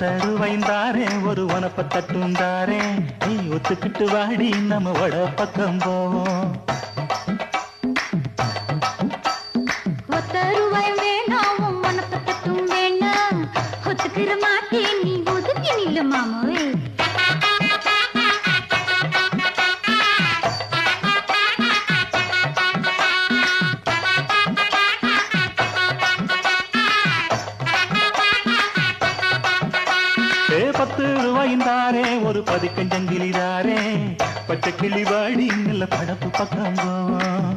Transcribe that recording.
தருவைந்தாரே ஒரு உனப்ப தட்டுந்தாரே நீ ஒத்துக்கிட்டு வாடி நம்ம வட பக்கம் போவோம். ஒத்தருவாய் வேணாம் உனப்ப தட்டும் வேணாம் ஒத்துக்கிற மாட்டே நீ ஒதுக்கி நில்லு மாமோய். ரூபாய்ந்தாரே ஒரு பதிக்கஞ்சங்கிலிதாரே பச்சை கிளி வாடி நல்ல படப்பு பக்கம் போவோம்.